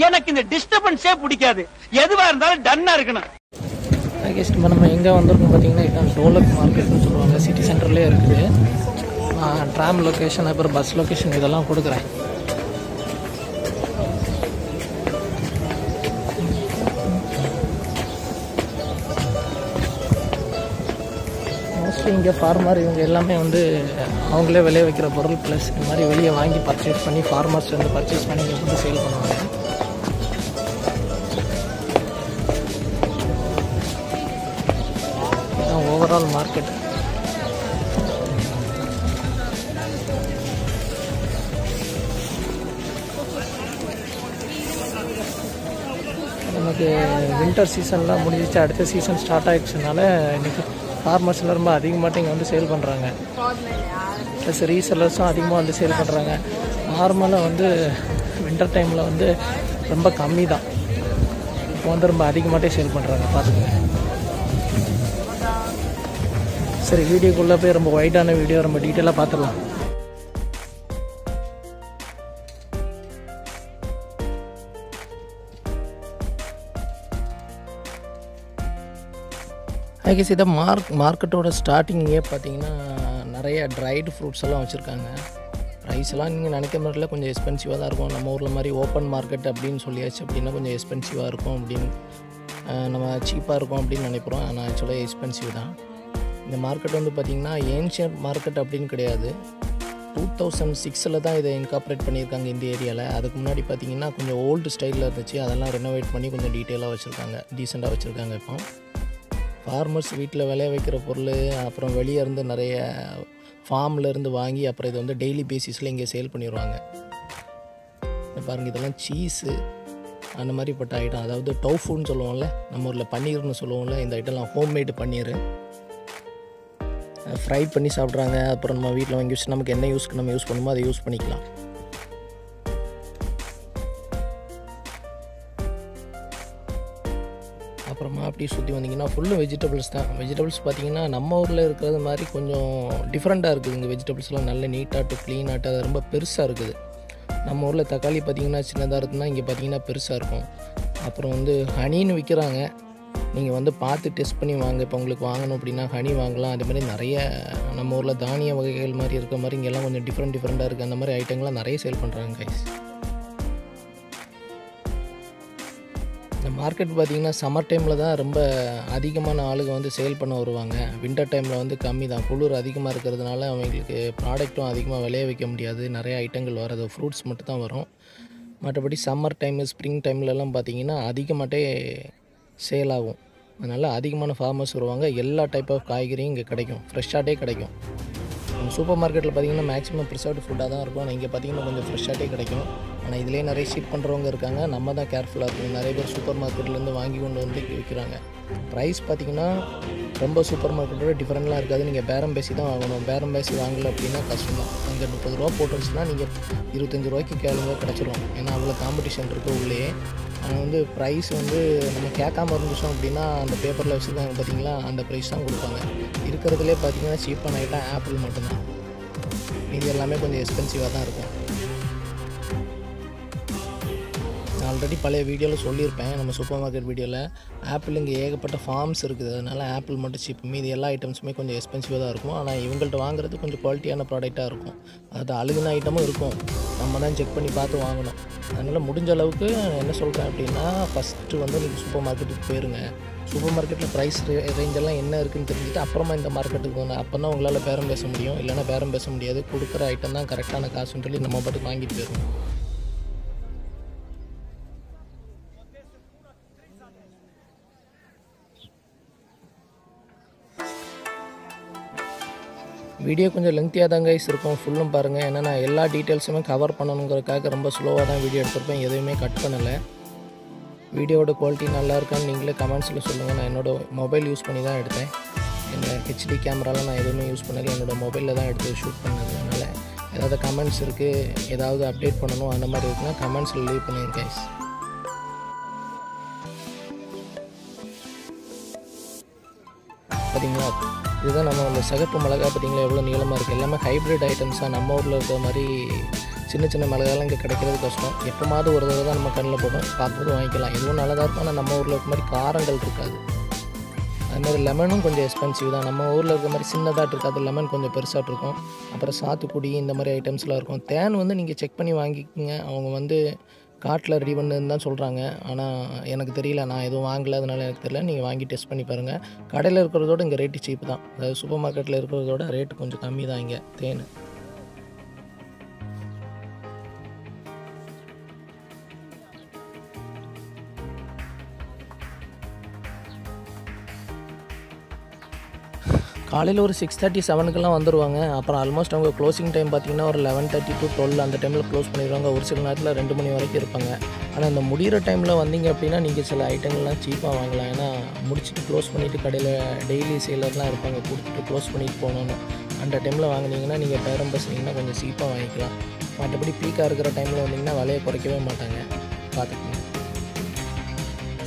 எனக்கு இந்த டிஸ்டர்பன்ஸே பிடிக்காது. எதுவா இருந்தாலும் டன்னா இருக்கணும். இப்போ நம்ம எங்கே வந்திருக்கோம் பார்த்தீங்கன்னா, இதான் டோலக் மார்க்கெட்னு சொல்லுவாங்க. சிட்டி சென்டர்லேயே இருக்குது. நான் ட்ராம் லொக்கேஷன் அப்புறம் பஸ் லொக்கேஷன் இதெல்லாம் கொடுக்குறேன். மோஸ்ட்லி இங்கே ஃபார்மர் இவங்க எல்லாமே வந்து அவங்களே விளைய வைக்கிற பொருள் ப்ளஸ் இந்த மாதிரி வெளியே வாங்கி பர்ச்சேஸ் பண்ணி ஃபார்மர்ஸ் வந்து பர்ச்சேஸ் பண்ணி இங்கே வந்து சேல் பண்ணுவாங்க. இதுதான் ஓவரால் மார்க்கெட். நமக்கு வின்டர் சீசன்லாம் முடிஞ்சிச்சு, அடுத்த சீசன் ஸ்டார்ட் ஆகிடுச்சுனால இன்றைக்கி ஃபார்மர்ஸில் ரொம்ப அதிகமாகிட்டு இங்கே வந்து சேல் பண்ணுறாங்க. ப்ளஸ் ரீசெல்லர்ஸும் அதிகமாக வந்து சேல் பண்ணுறாங்க. நார்மலாக வந்து வின்டர் டைமில் வந்து ரொம்ப கம்மி தான், இப்போ வந்து ரொம்ப அதிகமாகிட்டே சேல் பண்ணுறாங்க. பார்த்துக்கோங்க. சரி, வீடியோக்குள்ளே போய் ரொம்ப வைடான வீடியோ ரொம்ப டீட்டெயிலாக பார்த்துடலாம். ஐகேஸ் இதை மார்க்கெட்டோட ஸ்டார்டிங்கே பார்த்தீங்கன்னா நிறைய ட்ரைடு ஃப்ரூட்ஸ் எல்லாம் வச்சுருக்காங்க. ரைஸ் எல்லாம் நீங்கள் நினைக்கிற மாதிரில கொஞ்சம் எக்ஸ்பென்சிவாக தான் இருக்கும். நம்ம ஊரில் மாதிரி ஓப்பன் மார்க்கெட் அப்படின்னு சொல்லியாச்சு அப்படின்னா கொஞ்சம் எக்ஸ்பென்சிவாக இருக்கும் அப்படின்னு நம்ம சீப்பாக இருக்கும் அப்படின்னு நினைக்கிறோம். ஆனால் ஆக்சுவலாக எக்ஸ்பென்சிவ் தான். இந்த மார்க்கெட் வந்து பார்த்திங்கன்னா ஏன்ஷியன்ட் மார்க்கெட் அப்படின்னு கிடையாது. 2006 தான் இதை இன்கார்பரேட் பண்ணியிருக்காங்க இந்த ஏரியாவில். அதுக்கு முன்னாடி பார்த்திங்கன்னா கொஞ்சம் ஓல்டு ஸ்டைலில் இருந்துச்சு. அதெல்லாம் ரெனோவேட் பண்ணி கொஞ்சம் டீட்டெயிலாக வச்சுருக்காங்க, டீசெண்டாக வச்சுருக்காங்க. இப்போ ஃபார்மர்ஸ் வீட்டில் விளைய வைக்கிற பொருள் அப்புறம் வெளியே இருந்து நிறைய ஃபார்மில் இருந்து வாங்கி அப்புறம் இதை வந்து டெய்லி பேசிஸில் இங்கே சேல் பண்ணிடுவாங்க. பாருங்கள், இதெல்லாம் சீஸு அந்த மாதிரிப்பட்ட ஐட்டம், அதாவது டோஃபுன்னு சொல்லுவோம்ல, நம்ம ஊரில் பன்னீர்னு சொல்லுவோம்ல, இந்த ஐட்டம்லாம் ஹோம்மேடு பன்னீர் ஃப்ரை பண்ணி சாப்பிட்றாங்க. அப்புறம் நம்ம வீட்டில் வாங்கி வச்சு நமக்கு என்ன யூஸ்க்கு நம்ம யூஸ் பண்ணுமோ அதை யூஸ் பண்ணிக்கலாம். அப்புறமா அப்படி சுற்றி வந்தீங்கன்னா ஃபுல்லும் வெஜிடபிள்ஸ் தான். வெஜிடபிள்ஸ் பார்த்திங்கன்னா நம்ம ஊரில் இருக்கிறது மாதிரி கொஞ்சம் டிஃப்ரெண்ட்டாக இருக்குது. இங்கே வெஜிடபிள்ஸ்லாம் நல்ல நீட்டாட்டு க்ளீனாட்டு அது ரொம்ப பெருசாக இருக்குது. நம்ம ஊரில் தக்காளி பார்த்திங்கன்னா சின்னதாக இருக்குதுன்னா இங்கே பார்த்திங்கன்னா பெருசாக இருக்கும். அப்புறம் வந்து ஹனின்னு விற்கிறாங்க. நீங்கள் வந்து பார்த்து டெஸ்ட் பண்ணி வாங்க. இப்போ உங்களுக்கு வாங்கணும் அப்படின்னா ஹனி வாங்கலாம். அதே மாதிரி நிறைய நம்ம ஊரில் தானிய வகைகள் மாதிரி இருக்கிற மாதிரி இங்கெல்லாம் கொஞ்சம் டிஃப்ரெண்ட்டாக இருக்குது. அந்த மாதிரி ஐட்டங்கள்லாம் நிறைய சேல் பண்ணுறாங்க கைஸ். இந்த மார்க்கெட் பார்த்திங்கன்னா சம்மர் டைமில் தான் ரொம்ப அதிகமான ஆளுங்க வந்து சேல் பண்ண வருவாங்க. வின்டர் டைமில் வந்து கம்மி தான். குளிர் அதிகமாக இருக்கிறதுனால அவங்களுக்கு ப்ராடக்ட்டும் அதிகமாக விளைய வைக்க முடியாது. நிறைய ஐட்டங்கள் வராது, ஃப்ரூட்ஸ் மட்டும் தான் வரும். மற்றபடி சம்மர் டைமு ஸ்ப்ரிங் டைம்லலாம் பார்த்திங்கன்னா அதிகமாகட்டே சேல் ஆகும். அதனால் அதிகமான ஃபார்மர்ஸ் வருவாங்க. எல்லா டைப் ஆஃப் காய்கறியும் இங்கே கிடைக்கும், ஃப்ரெஷ்ஷாகட்டே கிடைக்கும். சூப்பர் மார்க்கெட்டில் பார்த்திங்கன்னா மேக்ஸிமம் ப்ரிசர்வ்டு ஃபுட்டாக தான் இருக்கும். ஆனால் இங்கே பார்த்திங்கன்னா கொஞ்சம் ஃப்ரெஷ்ஷாகட்டே கிடைக்கும். ஆனால் இதிலே நிறைய ஷீட் பண்ணுறவங்க இருக்காங்க. நம்ம தான் கேர்ஃபுல்லாக இருக்கணும். நிறைய பேர் சூப்பர் மார்க்கெட்லேருந்து வாங்கி கொண்டு வந்து விற்கிறாங்க. ப்ரைஸ் பார்த்திங்கன்னா ரொம்ப சூப்பர் மார்க்கெட்டோட டிஃப்ரெண்ட்லாம் இருக்காது. நீங்கள் பேரம் பேசி தான் வாங்கணும். பேரம் பேசி வாங்கலை அப்படின்னா கஷ்டம் தான். அங்கே 30 ரூபா போட்டுருச்சுன்னா நீங்கள் 25 ரூபாய்க்கு கேளுங்க கிடச்சிரும். ஏன்னா அவ்வளோ காம்படிஷன் இருக்குது உள்ளே. ஆனால் வந்து ப்ரைஸ் வந்து நம்ம கேட்காம இருந்துச்சோம் அப்படின்னா அந்த பேப்பரில் வச்சுருக்காங்க பார்த்திங்களா, அந்த ப்ரைஸ் தான் கொடுப்பாங்க. இருக்கிறதுலே பார்த்திங்கன்னா சீப்பான ஐட்டம் ஆப்பிள் மட்டும்தான். இது எல்லாமே கொஞ்சம் எக்ஸ்பென்சிவாக தான் இருக்கும். நான் ஆல்ரெடி பழைய வீடியோவில் சொல்லியிருப்பேன், நம்ம சூப்பர் மார்க்கெட் வீடியோவில். ஆப்பிள் இங்கே ஏகப்பட்ட ஃபார்ம்ஸ் இருக்குது. அதனால் ஆப்பிள் மட்டும் சீப். மீதி எல்லா ஐட்டம்ஸுமே கொஞ்சம் எக்ஸ்பென்சிவாக தான் இருக்கும். ஆனால் இவங்கள்ட்ட வாங்குறது கொஞ்சம் குவாலிட்டியான ப்ராடக்டாக இருக்கும். அது அழுகின ஐட்டமும் இருக்கும். நம்ம தான் செக் பண்ணி பார்த்து வாங்கணும். அதனால் முடிஞ்ச அளவுக்கு என்ன சொல்கிறேன் அப்படின்னா, ஃபஸ்ட்டு வந்து நீங்கள் சூப்பர் மார்க்கெட்டுக்கு போயிருங்க. சூப்பர் மார்க்கெட்டில் ப்ரைஸ் ரேஞ்செல்லாம் என்ன இருக்குதுன்னு தெரிஞ்சுட்டு அப்புறமா இந்த மார்க்கெட்டுக்கு போங்க. அப்போ தான் உங்களால் பேரம் பேச முடியும். இல்லைனா பேரம் பேச முடியாது. கொடுக்குற ஐட்டம் தான் கரெக்டான காசுன்னு சொல்லி நம்ம பாட்டுக்கு வாங்கிட்டு போயிடுவோம். வீடியோ கொஞ்சம் லெங்க்த்தியாக தான் கைஸ் இருக்கும். ஃபுல்லும் பாருங்கள். ஏன்னா நான் எல்லா டீட்டெயில்ஸுமே கவர் பண்ணணுங்கிறதுக்காக ரொம்ப ஸ்லோவாக தான் வீடியோ எடுத்திருப்பேன். எதுவுமே கட் பண்ணலை. வீடியோவோட குவாலிட்டி நல்லா இருக்கான்னு நீங்களே கமெண்ட்ஸில் சொல்லுங்கள். நான் என்னோடய மொபைல் யூஸ் பண்ணி தான் எடுத்தேன். என்னோடய ஹெச்டி கேமராலாம் நான் எதுவுமே யூஸ் பண்ணல. என்னோடய மொபைலில் தான் எடுத்து ஷூட் பண்ணது. அதனால் ஏதாவது கமெண்ட்ஸ் இருக்குது, ஏதாவது அப்டேட் பண்ணணும் அந்த மாதிரி இருக்குன்னா கமெண்ட்ஸில் லீவ் பண்ணுங்க கைஸ். பார்த்தீங்களா, இதுதான் நம்ம அந்த சிகப்பு மிளகா. பார்த்தீங்களா எவ்வளோ நீளமாக இருக்குது. எல்லாமே ஹைப்ரிட் ஐட்டம்ஸாக. நம்ம ஊரில் இருக்கிற மாதிரி சின்ன சின்ன மிளகாலாம் இங்கே கிடைக்கிறது கஷ்டம். எப்போமாவது ஒரு தடவை தான் நம்ம கண்ணில் போடும், பார்க்கும்போது வாங்கிக்கலாம். எதுவும் நல்லதாக இருக்கும், ஆனால் நம்ம ஊரில் இருக்க மாதிரி காரங்கள் இருக்காது. அதுமாதிரி லெமனும் கொஞ்சம் எக்ஸ்பென்சிவ் தான். நம்ம ஊரில் இருக்க மாதிரி சின்னதாக இருக்காது, லெமன் கொஞ்சம் பெருசாக இருக்கும். அப்புறம் சாத்துக்குடி இந்த மாதிரி ஐட்டம்ஸ்லாம் இருக்கும். தேன் வந்து நீங்கள் செக் பண்ணி வாங்கிக்கோங்க. அவங்க வந்து காட்டில் ரெடி பண்ணுன்னு தான் சொல்கிறாங்க. ஆனால் எனக்கு தெரியல, நான் எதுவும் வாங்கல, அதனால எனக்கு தெரியல. நீங்கள் வாங்கி டெஸ்ட் பண்ணி பாருங்கள். கடையில் இருக்கிறதோட இங்கே ரேட்டு சீப்பு தான். அதாவது சூப்பர் மார்க்கெட்டில் இருக்கிறதோட ரேட்டு கொஞ்சம் கம்மி தான் இங்கே தேன். காலையில் ஒரு 6:30 7க்கெல்லாம் வந்துடுவாங்க. அப்புறம் ஆல்மோஸ்ட் அவங்க க்ளோசிங் டைம் பார்த்திங்கன்னா ஒரு 11:30 to 12 அந்த டைமில் க்ளோஸ் பண்ணிடுவாங்க. ஒரு சில நேரத்தில் 2 மணி வரைக்கும் இருப்பாங்க. ஆனால் இந்த முடிகிற டைமில் வந்தீங்க அப்படின்னா நீங்கள் சில ஐட்டங்கள்லாம் சீப்பாக வாங்கலாம். ஏன்னா முடிச்சுட்டு க்ளோஸ் பண்ணிவிட்டு கடையில் டெய்லி சேலர்லாம் இருப்பாங்க, கொடுத்துட்டு க்ளோஸ் பண்ணிட்டு போகணுன்னு. அந்த டைமில் வாங்கினீங்கன்னா நீங்கள் பேரம் பேசுனீங்கன்னா கொஞ்சம் சீப்பாக வாங்கிக்கலாம். மற்றபடி பீக்காக இருக்கிற டைமில் வந்தீங்கன்னா விலையை குறைக்கவே மாட்டாங்க, பார்த்துக்கோங்க.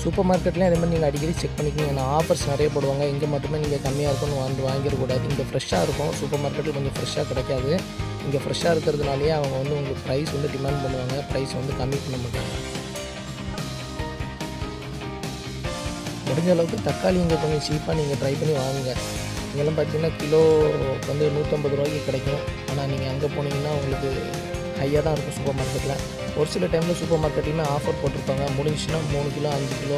சூப்பர் மார்க்கெட்லேயும் அதே மாதிரி நீங்கள் அடிக்கடி செக் பண்ணிக்கோங்க. ஏன்னா ஆஃபர்ஸ் நிறைய போடுவாங்க. இங்கே மட்டுமே நீங்கள் கம்மியாக இருக்கும்னு வாங்கிடக்கூடாது. இங்கே ஃப்ரெஷ்ஷாக இருக்கும். சூப்பர் மார்க்கெட்டில் கொஞ்சம் ஃப்ரெஷ்ஷாக கிடைக்காது. இங்கே ஃப்ரெஷ்ஷாக இருக்கிறதுனாலேயே அவங்க வந்து உங்களுக்கு ப்ரைஸ் வந்து டிமாண்ட் பண்ணுவாங்க, ப்ரைஸ் வந்து கம்மி பண்ண மாட்டாங்க. முடிஞ்ச அளவுக்கு தக்காளி இங்கே கொஞ்சம் சீப்பாக நீங்கள் ட்ரை பண்ணி வாங்குங்க. இங்கெல்லாம் பார்த்தீங்கன்னா கிலோ வந்து 150 ரூபாய்க்கு கிடைக்கும். ஆனால் நீங்கள் அங்கே போனீங்கன்னா உங்களுக்கு ஹையாக தான் இருக்கும் சூப்பர் மார்க்கெட்டில். ஒரு சில டைமில் சூப்பர் மார்க்கெட்லையுமே ஆஃபர் போட்டிருப்பாங்க. முடிஞ்சுன்னா 3 கிலோ 5 கிலோ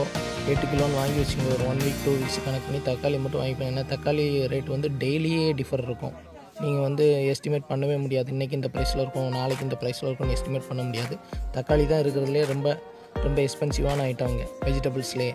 8 கிலோன்னு வாங்கி வச்சுங்க. ஒரு 1 வீக் 2 வீக்ஸ் கணக்கு பண்ணி தக்காளி மட்டும் வாங்கிப்பேன். ஏன்னா தக்காளி ரேட் வந்து டெய்லியே டிஃபர் இருக்கும். நீங்கள் வந்து எஸ்டிமேட் பண்ணவே முடியாது. இன்றைக்கி இந்த ப்ரைஸில் இருக்கும், நாளைக்கு இந்த ப்ரைஸில் இருக்கும்னு எஸ்டிமேட் பண்ண முடியாது. தக்காளி தான் இருக்கிறதுலே ரொம்ப ரொம்ப எக்ஸ்பென்சிவான ஐட்டம் இங்கே வெஜிடபிள்ஸ்லேயே.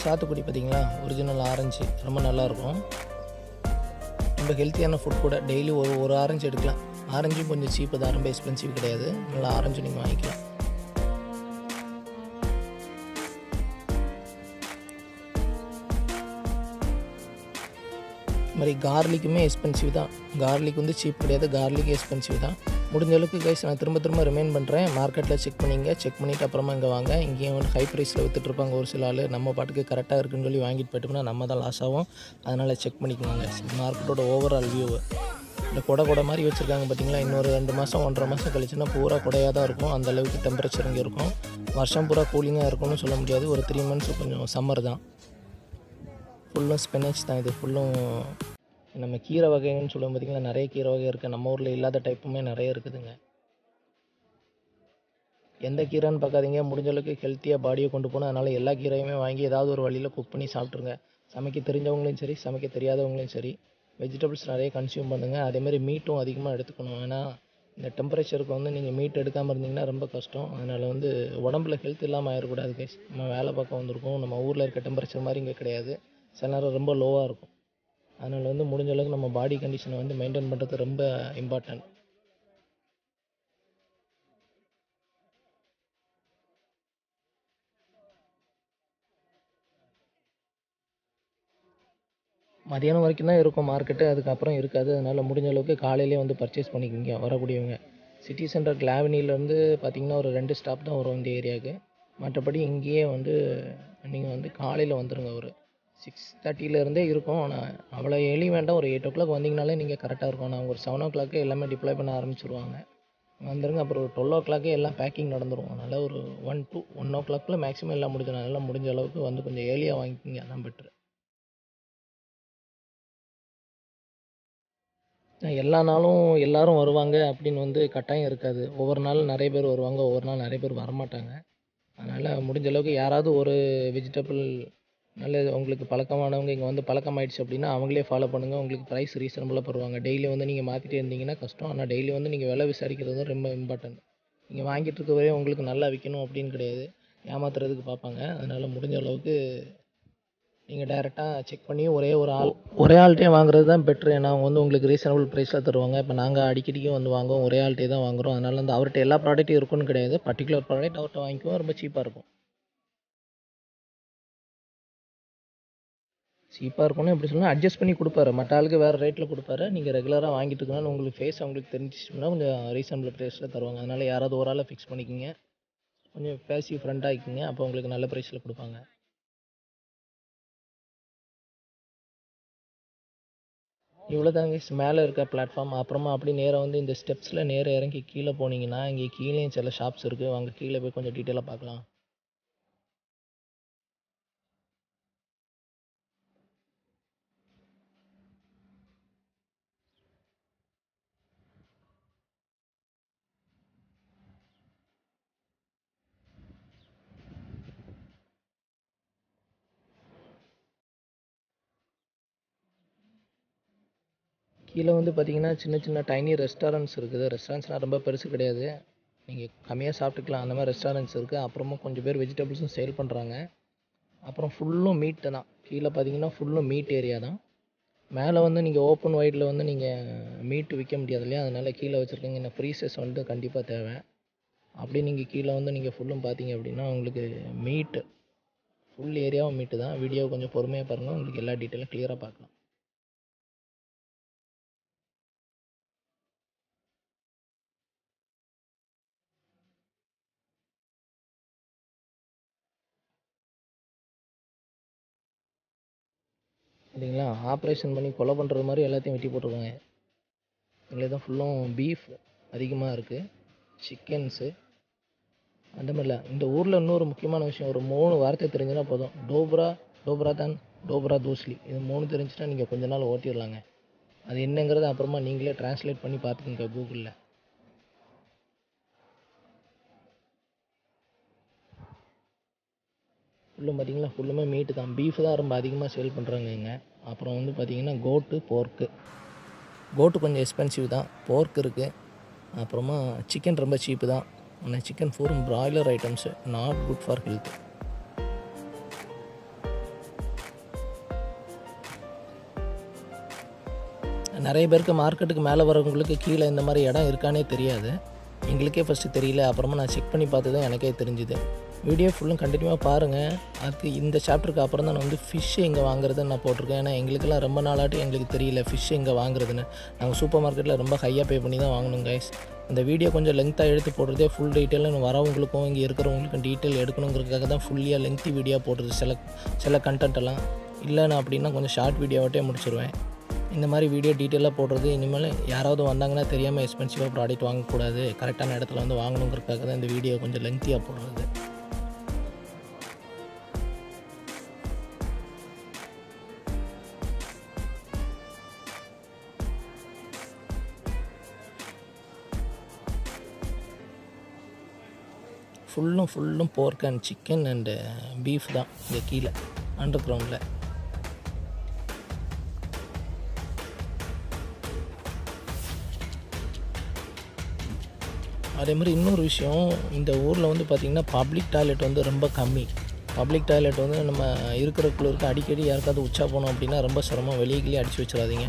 சாத்துக்குடி பார்த்திங்களா, ஒரிஜினல் ஆரஞ்சு ரொம்ப நல்லாயிருக்கும். ரொம்ப ஹெல்த்தியான ஃபுட் கூட. டெய்லி ஒரு ஆரஞ்சு எடுக்கலாம். ஆரஞ்சும் கொஞ்சம் சீப்பு தான், ரொம்ப எக்ஸ்பென்சிவ் கிடையாது. நல்லா ஆரஞ்சு நீங்கள் வாங்கிக்கலாம். இது மாதிரி கார்லிக்குமே எக்ஸ்பென்சிவ் தான். கார்லிக் வந்து சீப் கிடையாது, கார்லிக் எக்ஸ்பென்சிவ் தான். முடிஞ்ச அளவுக்கு கைஸ் நான் திரும்ப ரிமைண்ட் பண்ணுறேன், மார்க்கெட்டில் செக் பண்ணிவிட்டு அப்புறமா இங்கே வாங்க. இங்கேயும் வந்து ஹை ப்ரைஸில் விற்றுட்ருப்பாங்க ஒரு சில ஆள். நம்ம பாட்டுக்கு கரெக்டாக இருக்குன்னு சொல்லி வாங்கிட்டு போயிட்டோம்னா நம்ம தான் லாஸ் ஆகும். அதனால் செக் பண்ணிக்கோங்க மார்க்கெட்டோட ஓவரால் வியூவை. இந்த கொடை மாதிரி வச்சுருக்காங்க பார்த்திங்களா, இன்னொரு 2 மாதம் 1.5 மாதம் கழிச்சுன்னா பூரா கொடையாக தான் இருக்கும். அந்தளவுக்கு டெம்பரேச்சர் இங்கே இருக்கும். வருஷம் பூரா கூலிங்காக இருக்கும்னு சொல்ல முடியாது. ஒரு 3 மந்த்ஸ் கொஞ்சம் சம்மர் தான். ஃபுல்லும் ஸ்பினச் தான். இது ஃபுல்லும் நம்ம கீரை வகைன்னு சொல்லுவோம் பார்த்திங்களா, நிறைய கீரை வகை இருக்குது. நம்ம ஊரில் இல்லாத டைப்புமே நிறைய இருக்குதுங்க. எந்த கீரைன்னு பார்க்காதீங்க, முடிஞ்ச அளவுக்கு ஹெல்த்தியாக பாடியை கொண்டு போகணும். அதனால் எல்லா கீரையுமே வாங்கி ஏதாவது ஒரு வழியில் குக் பண்ணி சாப்பிட்ருங்க. சமைக்க தெரிஞ்சவங்களையும் சரி, சமைக்க தெரியாதவங்களையும் சரி. வெஜிடபிள்ஸ் நிறைய கன்சியூம் பண்ணுங்கள். அதேமாதிரி மீட்டும் அதிகமாக எடுத்துக்கணும். ஏன்னா இந்த டெம்பரேச்சருக்கு வந்து நீங்கள் மீட் எடுக்காமல் இருந்தீங்கன்னா ரொம்ப கஷ்டம். அதனால் வந்து உடம்புல ஹெல்த் இல்லாமல் ஆயிடக்கூடாது கைஸ். நம்ம வேலை பார்க்க வந்திருக்கோம். நம்ம ஊரில் இருக்க டெம்பரேச்சர் மாதிரி இங்கே கிடையாது. சில நேரம் ரொம்ப லோவாக இருக்கும். அதனால் வந்து முடிஞ்ச அளவுக்கு நம்ம பாடி கண்டிஷனை வந்து மெயின்டைன் பண்ணுறது ரொம்ப இம்பார்ட்டன்ட். மதியானம் வரைக்கும் தான் இருக்கும் மார்க்கெட்டு, அதுக்கப்புறம் இருக்காது. அதனால் முடிஞ்ச அளவுக்கு காலையிலே வந்து பர்ச்சேஸ் பண்ணிக்கிங்க வரக்கூடியவங்க. சிட்டி சென்டர் கிளாவனிலேருந்து பார்த்திங்கன்னா ஒரு 2 ஸ்டாப் தான் வரும் இந்த ஏரியாவுக்கு. மற்றபடி இங்கேயே வந்து நீங்கள் வந்து காலையில் வந்துடுங்க. ஒரு 6:30 இருக்கும். ஆனால் அவ்வளோ ஏர்லி வேண்டாம், ஒரு 8 o'clock வந்தீங்கனாலே நீங்கள் கரெக்டாக இருக்கும். நான் ஒரு 7 o'clock எல்லாமே டிப்ளாய் பண்ண ஆரம்பிச்சிருவாங்க. வந்துடுங்க. அப்புறம் ஒரு 12 o'clock எல்லாம் பேக்கிங் நடந்துடும். அதனால் ஒரு 1 o'clock மேக்ஸிமம் எல்லாம் முடிஞ்சிடும். அதனால் முடிஞ்ச அளவுக்கு வந்து கொஞ்சம் ஏர்லியாக வாங்கிக்கிங்க, அதான் பெட்ரு. எல்லா நாளும் எல்லோரும் வருவாங்க அப்படின்னு வந்து கட்டாயம் இருக்காது. ஒவ்வொரு நாள் நிறைய பேர் வருவாங்க, ஒவ்வொரு நாள் நிறைய பேர் வரமாட்டாங்க. அதனால் முடிஞ்ச அளவுக்கு யாராவது ஒரு வெஜிடபிள் நல்ல உங்களுக்கு பழக்கமானவங்க இங்கே வந்து பழக்கமாயிடுச்சு அப்படின்னா அவங்களே ஃபாலோ பண்ணுங்கள். உங்களுக்கு ப்ரைஸ் ரீசனபுளாக போடுவாங்க. டெய்லி வந்து நீங்கள் மாற்றிட்டே இருந்தீங்கன்னா கஷ்டம். ஆனால் டெய்லி வந்து நீங்கள் விலை விசாரிக்கிறது ரொம்ப இம்பார்ட்டன்ட். நீங்கள் வாங்கிட்டு இருக்க வரையும் உங்களுக்கு நல்லா விற்கணும் அப்படின்னு கிடையாது, ஏமாத்துறதுக்கு பார்ப்பாங்க. அதனால் முடிஞ்ச அளவுக்கு நீங்கள் டைரெக்டாக செக் பண்ணி ஒரே ஆள்கிட்டே வாங்குறது தான் பெட்ரு. ஏன்னா அவங்க வந்து உங்களுக்கு ரீசனபிள் ப்ரைஸில் தருவாங்க. இப்போ நாங்கள் அடிக்கடிக்கு வந்து வாங்குவோம், ஒரே ஆள்கிட்டே தான் வாங்குகிறோம். அதனால் வந்து அவர்கிட்ட எல்லா ப்ராடக்ட்டும் இருக்குன்னு கிடையாது, பர்டிகுலர் ப்ராடக்ட் அவர்கிட்ட வாங்கிக்குவோம், ரொம்ப சீப்பாக இருக்கும். சீப்பாக இருக்கணும் எப்படி சொல்லணும், அட்ஜஸ்ட் பண்ணி கொடுப்பாரு. மற்ற ஆளுக்கு வேறு ரேட்டில் கொடுப்பாரு. நீங்கள் ரெகுலராக வாங்கிட்டு இருக்கனால உங்களுக்கு ஃபேஸ் அவங்களுக்கு தெரிஞ்சிச்சுன்னா கொஞ்சம் ரீசனபிள் ப்ரைஸில் தருவாங்க. அதனால் யாராவது ஒரு ஆளை ஃபிக்ஸ் பண்ணிக்கோங்க, கொஞ்சம் பேசி ஃப்ரெண்ட் ஆகிக்கிங்க, அப்போ உங்களுக்கு நல்ல ப்ரைஸில் கொடுப்பாங்க. இவ்வளோ தாங்க மேலே இருக்க பிளாட்ஃபார்ம். அப்புறமா அப்படி நேராக வந்து இந்த ஸ்டெப்ஸில் நேராக இறங்கி கீழே போனீங்கன்னா இங்கே கீழேயும் சில ஷாப்ஸ் இருக்குது. வாங்க கீழே போய் கொஞ்சம் டீட்டெயிலாக பார்க்கலாம். கீழே வந்து பார்த்தீங்கன்னா சின்ன சின்ன டைனி ரெஸ்டாரண்ட்ஸ் இருக்குது. ரெஸ்டாரண்ட்ஸ்லாம் ரொம்ப பெருசு கிடையாது, நீங்கள் கம்மியாக சாப்பிட்டுக்கலாம் அந்த மாதிரி ரெஸ்டாரண்ட்ஸ் இருக்குது. அப்புறமா கொஞ்சம் பேர் வெஜிடபிள்ஸும் சேல் பண்ணுறாங்க. அப்புறம் ஃபுல்லும் மீட்டு தான். கீழே பார்த்தீங்கன்னா ஃபுல்லும் மீட் ஏரியா தான். மேலே வந்து நீங்கள் ஓப்பன் வைடில் வந்து நீங்கள் மீட்டு விற்க முடியாது இல்லையா, அதனால் கீழே வச்சுருக்கீங்க. இந்த ஃப்ரீசஸ் வந்து கண்டிப்பாக தேவை. அப்படி நீங்கள் கீழே வந்து நீங்கள் ஃபுல்லும் பார்த்தீங்க அப்படின்னா உங்களுக்கு மீட்டு ஃபுல் ஏரியாவும் மீட்டு தான். வீடியோ கொஞ்சம் பொறுமையாக பாருங்கள், உங்களுக்கு எல்லா டீட்டெயிலும் கிளியராக பார்க்கலாம். இல்லைங்களா, ஆப்ரேஷன் பண்ணி கொலை பண்ணுறது மாதிரி எல்லாத்தையும் வெட்டி போட்டிருக்காங்க. இதில் தான் ஃபுல்லும் பீஃப் அதிகமாக இருக்குது, சிக்கன்ஸு அந்த மாதிரிலாம். இந்த ஊரில் இன்னொரு முக்கியமான விஷயம், ஒரு 3 வார்த்தை தெரிஞ்சுன்னா போதும். டோப்ரா தான், டோப்ரா தூஸ்லி, இது 3 தெரிஞ்சுன்னா நீங்கள் கொஞ்ச நாள் ஓட்டிடலாங்க. அது என்னங்கிறத அப்புறமா நீங்களே ட்ரான்ஸ்லேட் பண்ணி பார்த்துக்கோங்க கூகுளில். ஃபுல்லும் பார்த்தீங்களா ஃபுல்லுமே மீட்டு தான். பீஃப் தான் ரொம்ப அதிகமாக சேல் பண்ணுறாங்க இங்கே. அப்புறம் வந்து பார்த்தீங்கன்னா கோட்டு கொஞ்சம் எக்ஸ்பென்சிவ் தான். போர்க் இருக்குது. அப்புறமா சிக்கன் ரொம்ப சீப்பு தான். ஆனால் சிக்கன் ஃபுல்லும் broiler items, not good for health. நிறைய பேருக்கு மார்க்கெட்டுக்கு மேலே வரவங்களுக்கு கீழே இந்த மாதிரி இடம் இருக்கானே தெரியாது. எங்களுக்கே ஃபஸ்ட்டு தெரியல, அப்புறமா நான் செக் பண்ணி பார்த்து தான் எனக்கே தெரிஞ்சுது. வீடியோ ஃபுல்லும் கண்டினியூவாக பாருங்கள். அதுக்கு இந்த சாப்டருக்கு அப்புறம் தான் நான் வந்து ஃபிஷ் எங்கே வாங்குறதுன்னு நான் போட்டிருக்கேன். ஏன்னா எங்களுக்கெல்லாம் ரொம்ப நாளாட்டி எங்களுக்கு தெரியல ஃபிஷ் எங்கே வாங்குறதுன்னு. நாங்கள் சூப்பர் மார்க்கெட்டில் ரொம்ப ஹையாக பே பண்ணி தான் வாங்கணும் கைஸ். இந்த வீடியோ கொஞ்சம் லெங்க்த்தாக எடுத்து போடுறதே ஃபுல் டீட்டெயிலும் வரவங்களுக்கும் இங்கே இருக்கிறவங்களுக்கும் டீட்டெயில் எடுக்கணுங்கிறதுக்காக தான் ஃபுல்லியாக லெங்க்தி வீடியோ போடுறது. சில கண்டென்ட் எல்லாம் இல்லைன்னா அப்படின்னா கொஞ்சம் ஷார்ட் வீடியோவாட்டே முடிச்சிடுவேன். இந்த மாதிரி வீடியோ டீட்டெயிலாக போடுறது இனிமேல் யாராவது வந்தாங்கன்னா தெரியாமல் எக்ஸ்பென்சிவாக ப்ராடக்ட் வாங்கக்கூடாது, கரெக்டான இடத்துல வந்து வாங்கணுங்கிறதுக்காக தான் இந்த வீடியோ கொஞ்சம் லெங்க்த்தியாக போடுறது. ஃபுல்லும் போர்க் அண்ட் சிக்கன் அண்டு பீஃப் தான் இங்கே கீழே அண்டர் கிரவுண்டில். அதே மாதிரி இன்னொரு விஷயம், இந்த ஊரில் வந்து பார்த்திங்கன்னா பப்ளிக் டாய்லெட் வந்து ரொம்ப கம்மி. பப்ளிக் டாய்லெட் வந்து நம்ம இருக்கிறக்குள்ளே அடிக்கடி யாருக்காவது உச்சா போனோம் அப்படின்னா ரொம்ப சிரமம். வெளியே அடித்து வச்சிடாதீங்க.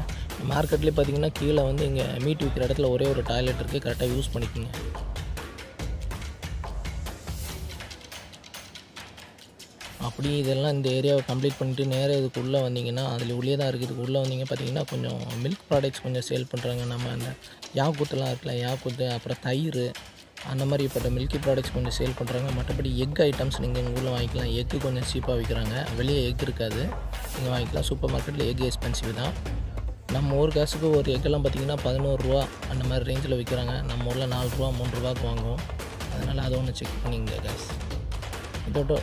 மார்க்கெட்லேயே பார்த்திங்கன்னா கீழே வந்து இங்கே மீட் விற்கிற இடத்துல ஒரே ஒரு டாய்லெட் இருக்குது, கரெக்டாக யூஸ் பண்ணிக்கோங்க. அப்படி இதெல்லாம் இந்த ஏரியாவை கம்ப்ளீட் பண்ணிவிட்டு நேராக இதுக்குள்ளே வந்தீங்கன்னா அதில் உள்ளே தான் இருக்குது. இதுக்கு உள்ளே வந்தீங்க பார்த்தீங்கன்னா கொஞ்சம் மில்க் ப்ராடக்ட்ஸ் கொஞ்சம் சேல் பண்ணுறாங்க. நம்ம அந்த யாக்கூத்துலாம் இருக்குல்ல, யாக்கூத்து அப்புறம் தயிர் அந்த மாதிரிப்பட்ட மில்கி ப்ராடக்ட்ஸ் கொஞ்சம் சேல் பண்ணுறாங்க. மற்றபடி எக் ஐட்டம்ஸ் நீங்கள் எங்கள் ஊரில் வாங்கிக்கலாம். எக்கு கொஞ்சம் சீப்பாக விற்கிறாங்க. வெளியே எக் இருக்காது, நீங்கள் வாங்கிக்கலாம். சூப்பர் மார்க்கெட்டில் எக் எக்ஸ்பென்சிவ் தான். நம்ம ஊர் காசுக்கு ஒரு எக்கெல்லாம் பார்த்திங்கன்னா 11 ரூபா அந்த மாதிரி ரேஞ்சில் விற்கிறாங்க. நம்ம ஊரில் 4 ரூபா 3 ரூபாய்க்கு வாங்குவோம். அதனால் அதை ஒன்று செக் பண்ணிங்க கேஸ். இதோட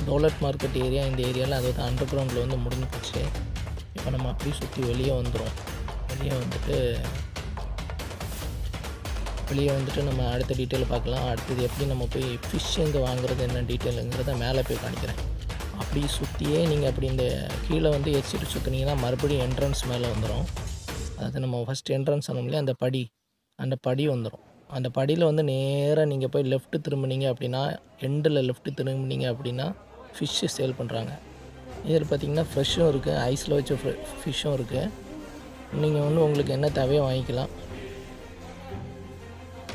டோலட் மார்க்கெட் ஏரியா, இந்த ஏரியாவில் அதாவது அண்டர் கிரவுண்டில் வந்து முடிஞ்சு போச்சு. இப்போ நம்ம அப்படியே சுற்றி வெளியே வந்துடும். வெளியே வந்துட்டு நம்ம அடுத்த டீட்டெயில் பார்க்கலாம். அடுத்தது எப்படி நம்ம போய் ஃபிஷ் எங்கே வாங்குறது என்ன டீட்டெயிலுங்கிறத மேலே போய் காணிக்கிறேன். அப்படி சுற்றியே நீங்கள் அப்படி இந்த கீழே வந்து எச்சிட்டு சுற்றினீங்கன்னா மறுபடியும் என்ட்ரன்ஸ் மேலே வந்துடும். அதாவது நம்ம ஃபஸ்ட் என்ட்ரன்ஸ் ஆனோம்லையே அந்த படி வந்துடும். அந்த படியில் வந்து நேராக நீங்கள் போய் லெஃப்ட்டு திரும்பினீங்க அப்படின்னா, எண்டில் லெஃப்ட்டு திரும்பினீங்க அப்படின்னா ஃபிஷ்ஷு சேல் பண்ணுறாங்க. இதில் பார்த்திங்கன்னா ஃப்ரெஷ்ஷும் இருக்குது, ஐஸில் வச்ச ஃபிஷ்ஷும் இருக்குது. நீங்கள் வந்து உங்களுக்கு என்ன தேவையோ வாங்கிக்கலாம்.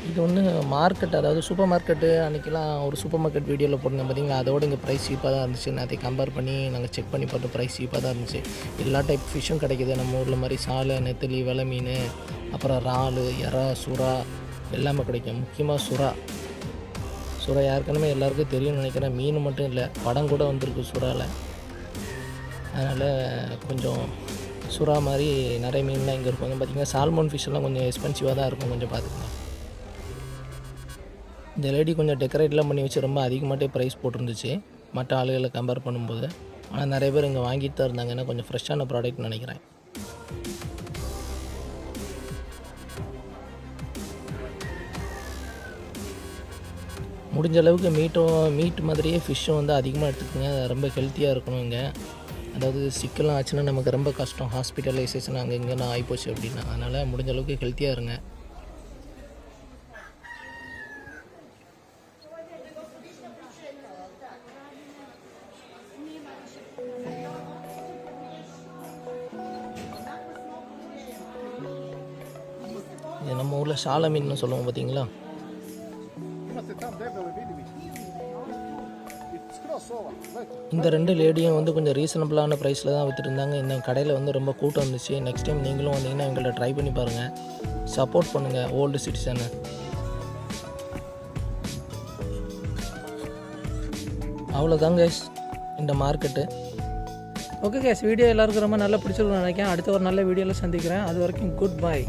இது ஒன்று மார்க்கெட், அதாவது சூப்பர் மார்க்கெட்டு. அன்றைக்கெலாம் ஒரு சூப்பர் மார்க்கெட் வீடியோவில் போட்டிருந்தேன் பார்த்தீங்களா, அதோட இங்கே ப்ரைஸ் சீப்பாக தான் இருந்துச்சு. நான் அதை கம்பேர் பண்ணி நாங்கள் செக் பண்ணி பார்த்து ப்ரைஸ் சீப்பாக தான் இருந்துச்சு. எல்லா டைப் ஃபிஷ்ஷும் கிடைக்கிது நம்ம ஊரில் மாதிரி. சாலை, நெத்திலி, வெலை மீன், அப்புறம் இறால், எறா, சுறா எல்லாமே கிடைக்கும். முக்கியமாக சுறா யாருக்குமே எல்லாருக்கும் தெரியும்னு நினைக்கிறேன். மீன் மட்டும் இல்லை, படம் கூட வந்திருக்கு சுறாவில். அதனால் கொஞ்சம் சுறா மாதிரி நிறைய மீன்லாம் இங்கே இருக்கும். பார்த்திங்கன்னா சால்மோன் ஃபிஷ்ஷெல்லாம் கொஞ்சம் எக்ஸ்பென்சிவாக தான் இருக்கும், கொஞ்சம் பார்த்துக்கலாம். இந்த லேடி கொஞ்சம் டெக்கரேட்லாம் பண்ணி வச்சு ரொம்ப அதிகமாகட்டே ப்ரைஸ் போட்டிருந்துச்சு மற்ற ஆளுகளை கம்பேர் பண்ணும்போது. ஆனால் நிறைய பேர் இங்கே வாங்கிட்டு தான் இருந்தாங்க. ஏன்னா கொஞ்சம் ஃப்ரெஷ்ஷான ப்ராடக்ட்னு நினைக்கிறேன். முடிஞ்ச அளவுக்கு மீட் மாதிரியே ஃபிஷ்ஷும் வந்து அதிகமாக எடுத்துக்கோங்க. ரொம்ப ஹெல்த்தியாக இருக்கணும் இங்கே. அதாவது சிக்கெல்லாம் ஆச்சுன்னா நமக்கு ரொம்ப கஷ்டம். ஹாஸ்பிட்டலைசேஷன் அங்கே இங்கேலாம் ஆகிப்போச்சு அப்படின்னா. அதனால் முடிஞ்ச அளவுக்கு ஹெல்த்தியாக இருங்க. இது நம்ம ஊரில் சால மீன்னு சொல்லுவோம் பார்த்தீங்களா. இந்த 2 லேடியும் வந்து கொஞ்சம் ரீசனபிளான ப்ரைஸில் தான் விற்றுருந்தாங்க. இந்த கடையில் வந்து ரொம்ப கூட்டம் இருந்துச்சு. நெக்ஸ்ட் டைம் நீங்களும் வந்தீங்கன்னா எங்கள்கிட்ட ட்ரை பண்ணி பாருங்கள். சப்போர்ட் பண்ணுங்கள் ஓல்டு சிட்டிசனு. அவ்வளோதாங்க கைஸ் இந்த மார்க்கெட்டு. ஓகே கைஸ், வீடியோ எல்லாருக்கும் ரொம்ப நல்லா பிடிச்சிருக்குன்னு நினைக்கிறேன். அடுத்த ஒரு நல்ல வீடியோவில் சந்திக்கிறேன். அது வரைக்கும் குட் பை.